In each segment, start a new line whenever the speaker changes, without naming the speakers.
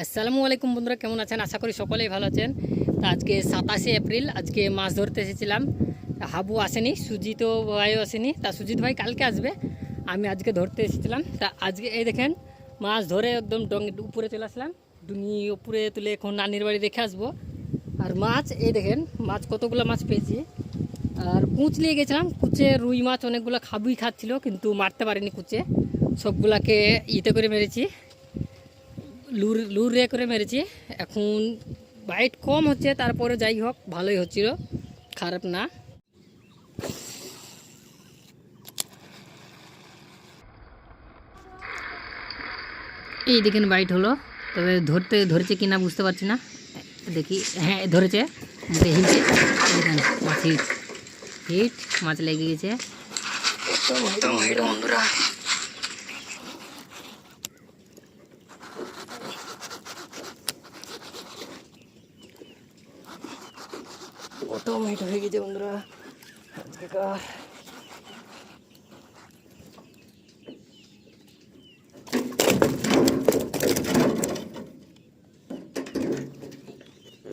আসসালামু আলাইকুম বন্ধুরা, কেমন আছেন? আশা করি সকলেই ভালো আছেন। তো আজকে 27শে এপ্রিল, আজকে মাছ ধরতে এসেছিলাম। হাবু আসেনি, সুজিত ভাইও আসেনি। তা সুজিত ভাই কালকে আসবে, আমি আজকে ধরতে এসেছিলাম। তা আজকে এই দেখেন মাছ ধরে একদম ডঙ্গি উপরে চলে আসলাম। ডুঙি উপরে তুলে এখন নানির বাড়ি রেখে আসবো। আর মাছ এই দেখেন, মাছ কতগুলো মাছ পেয়েছি। আর কুচ নিয়ে গেছিলাম, কুচে রুই মাছ অনেকগুলো খাচ্ছিল, কিন্তু মারতে পারিনি কুচে। সবগুলাকে ইতে করে মেরেছি, লুর রে করে মেরেছি। এখন বাইট কম হচ্ছে, তারপরে যাই হোক ভালোই হচ্ছিল, খারাপ না। এই দেখেন বাইট হলো, তবে ধরেছে কিনা বুঝতে পারছি না। দেখি, হ্যাঁ ধরেছে, মুখে হিটে। দেখেন মাছ হিট মাছ লেগে গেছে। বন্ধুরা অটোমেট হয়ে গেছে বন্ধুরা আজকেকার।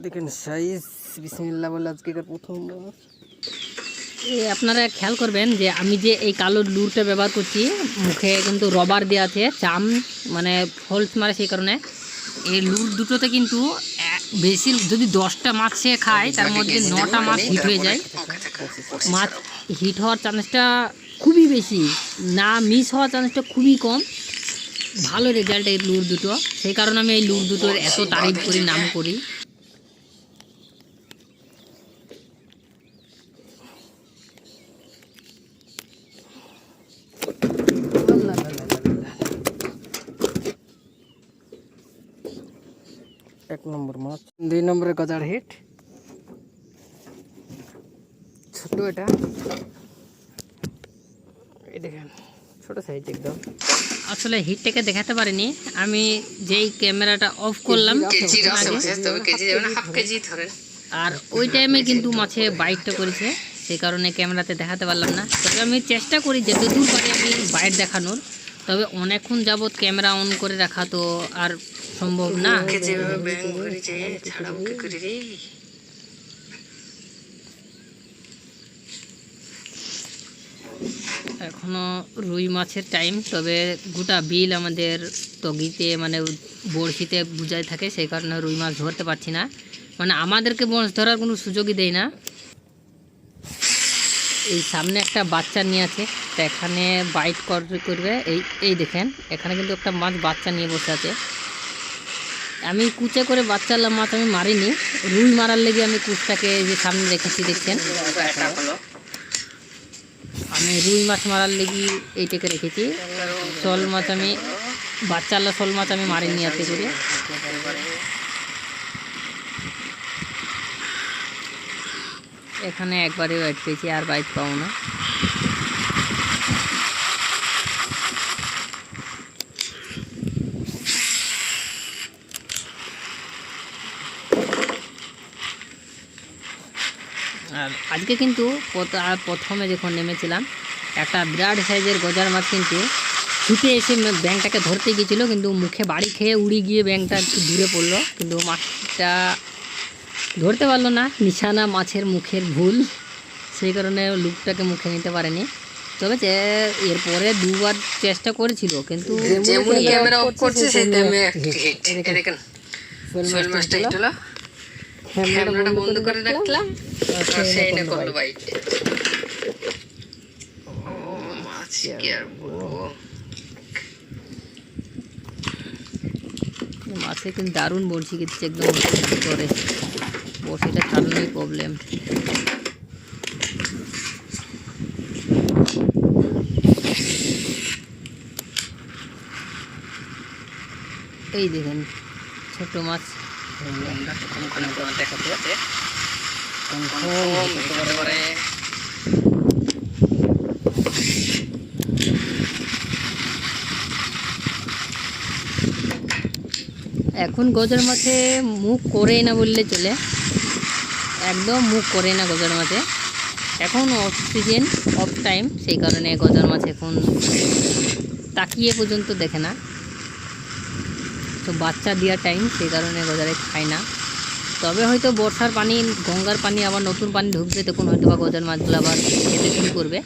দেখেন সাইজ, বিসমিল্লাহ বলে আজকেকার প্রথম মাছ। আপনারা খেয়াল করবেন যে আমি যে এই কালো লুরটা ব্যবহার করছি, মুখে কিন্তু রবার দেওয়া আছে, চাম মানে ফলস মারে, সেই কারণে এই লুর দুটোতে কিন্তু বেশি, যদি 10টা মাছ সে খায় তার মধ্যে 9টা মাছ হিট হয়ে যায়। মাছ হিট হওয়ার চান্সটা খুবই বেশি, না মিস হওয়ার চান্সটা খুবই কম। ভালো রেজাল্ট এই লুর দুটো, সেই কারণে আমি এই লুর দুটোর এত তারিফ করি, নাম করি। এক নম্বর মাছ, 2 নম্বরে গজার হিট, ছোট এটা। এই দেখেন ছোট সাইজ একদম। আসলে হিটটাকে দেখাতে পারিনি, আমি যেই ক্যামেরাটা অফ করলাম আর ওই টাইমে কিন্তু মাছে বাইটটা করেছে, সেই কারণে ক্যামেরাতে দেখাতে পারলাম না। তবে আমি চেষ্টা করি যতদূর পারি আমি বাইট দেখানোর, তবে অনেকক্ষণ যাবৎ ক্যামেরা অন করে রাখা তো আর সম্ভব না। এখনো রুই মাছের টাইম, তবে গোটা বিল আমাদের তগিতে মানে বড়শিতে বুঝাই থাকে, সেই কারণে রুই মাছ ধরতে পারছি না, মানে আমাদেরকে মাছ ধরার কোনো সুযোগই দেয় না। এই সামনে একটা বাচ্চা নিয়ে আছে, তা এখানে বাইট করবে। এই দেখেন এখানে কিন্তু একটা মাছ বাচ্চা নিয়ে বসে আছে। আমি কুচে করে বাচ্চা মাছ আমি মারিনি, রুই মারার লেগে আমি কুচটাকে যে সামনে রেখেছি, দেখছেন। আমি রুই মাছ মারার লেগে এইটাকে রেখেছি। শোল মাছ আমি বাচ্চাল্লা শোল মাছ আমি মারিনি এতে করে। এখানে একবারে বাইট পেয়েছি, আর বাইট পাবো না। আর আজকে কিন্তু প্রথমে যখন নেমেছিলাম, একটা বিরাট সাইজের গজার মাছ কিন্তু ছুটে এসে ব্যাংকটাকে ধরতে গিয়েছিলো, কিন্তু মুখে বাড়ি খেয়ে উড়ে গিয়ে ব্যাংকটা একটু দূরে পড়লো, কিন্তু মাছটা ধরতে পারলো না। নিশানা মাছের মুখের ভুল, সেই কারণে লুকটাকে মুখে নিতে পারেনি। তবে এরপরে 2বার চেষ্টা করেছিল, কিন্তু ক্যামেরাটা বন্ধ করে রাখলাম, মাছে কিন্তু দারুণ বড়শি খেতেছে একদম করে, বড়শিটা ছাড়লেই প্রবলেম। এই দেখেন ছোট মাছ, এখন গজার মাছে মুখ করে না বললে চলে, একদম মুখ করে না গজার মাছে। এখন অফ সিজন, অফ টাইম, সেই কারণে গজার মাছ এখন তাকিয়ে পর্যন্ত দেখে না। তো বাচ্চা দেওয়ার টাইম, সেই কারণে গজারে খায় না। তবে হয়তো বর্ষার পানি, গঙ্গার পানি আবার নতুন পানি ঢুকবে, তখন হয়তো বা গজার মাছগুলো আবার খেতে শুরু করবে।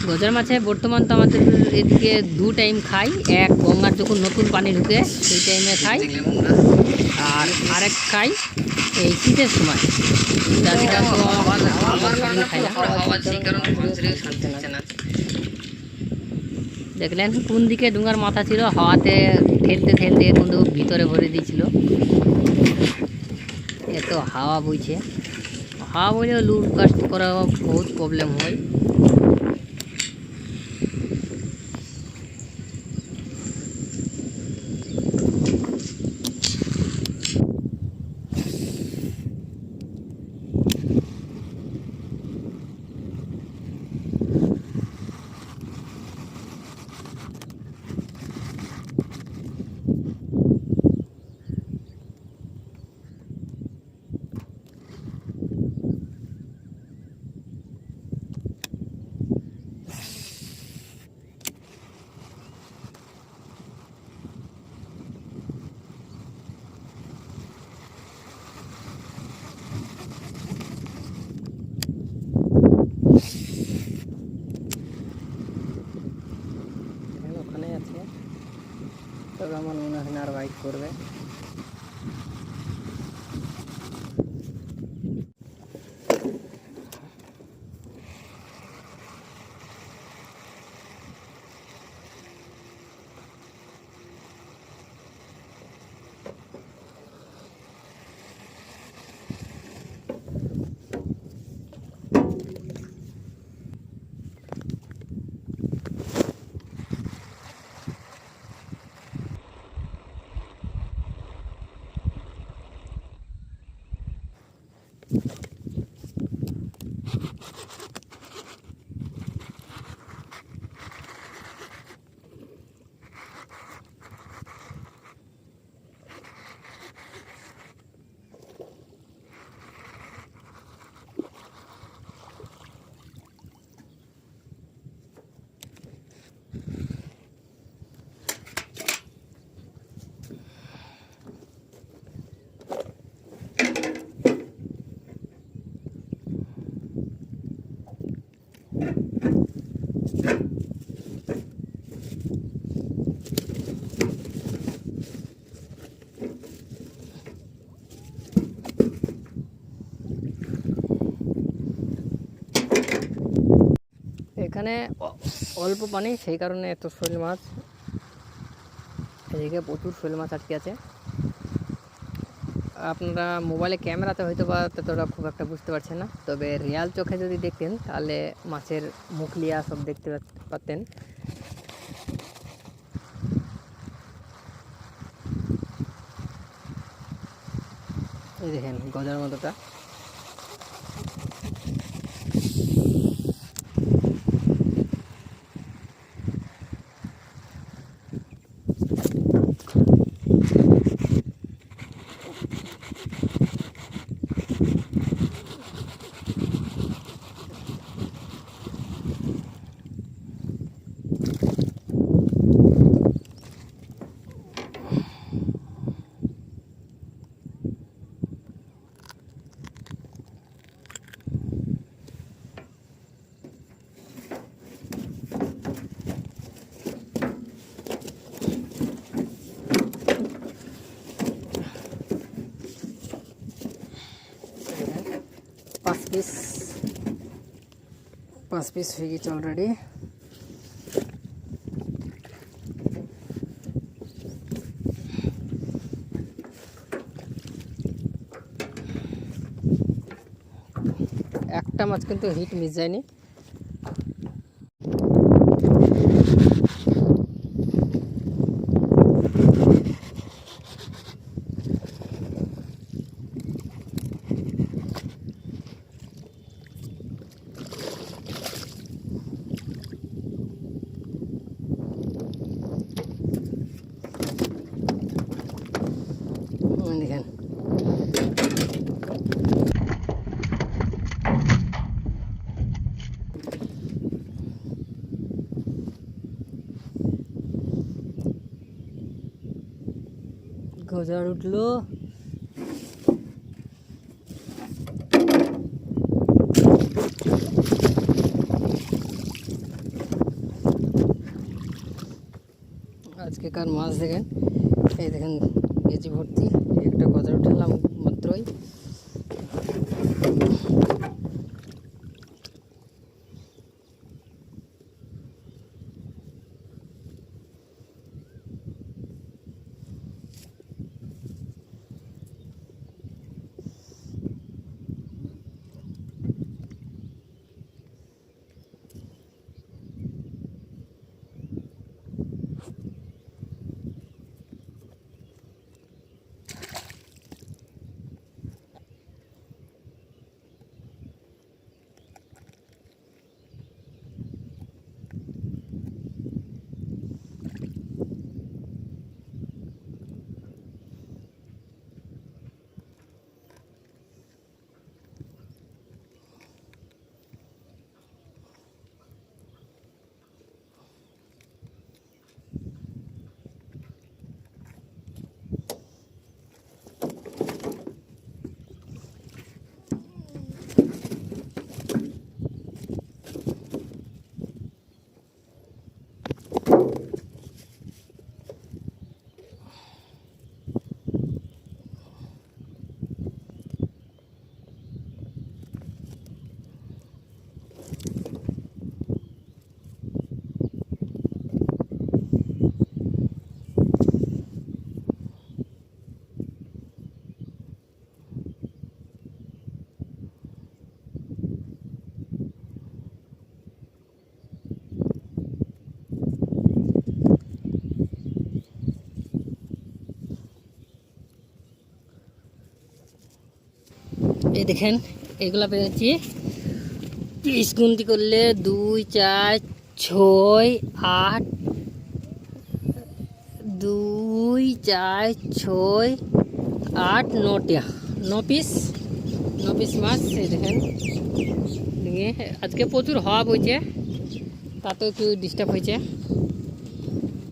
গজার মাছে বর্তমান তো আমাদের এদিকে 2 টাইম খাই। এক, গঙ্গার যখন নতুন পানি ঢুকে সেই টাইমে খাই, আর আরেক খাই এই শীতের সময়। দেখলেন কোন দিকে ডুঙ্গার মাথা ছিল, হাওয়াতে ঠেলতে ঠেলতে কিন্তু ভিতরে ভরে দিয়েছিল। এত হাওয়া বইছে, হাওয়া বইলে লুট কাস্ট করা বহুত প্রবলেম হয়। ওখানে আছে, তবে আমার মনে হয় না আর বাইক করবে। এখানে অল্প পানি, সেই কারণে এত শৈল মাছ। এদিকে প্রচুর শৈল মাছ আটকে আছে। আপনারা মোবাইলে ক্যামেরাতে হয়তো বা ততটা খুব একটা বুঝতে পারছেন না, তবে রিয়াল চোখে যদি দেখতেন তাহলে মাছের মুখলিয়া সব দেখতে পারতেন। এই দেখেন গজার মতোটা। পাঁচ পিস হয়ে গেছে অলরেডি। একটা মাছ কিন্তু হিট মিস যায়নি। দেখেন গজার উঠলো। আজকেকার মাছ দেখেন, এই দেখেন কেজি ভর্তি, একটা গজার উঠলাম মাত্রই। এই দেখেন এগুলা পেয়েছি 30 গুনতি করলে 2 4 6 8, 2 4 6 8 9 পিস মাছ। এই দেখেন আজকে প্রচুর হওয়া বইছে, তাতেও একটু ডিস্টার্ব হয়েছে।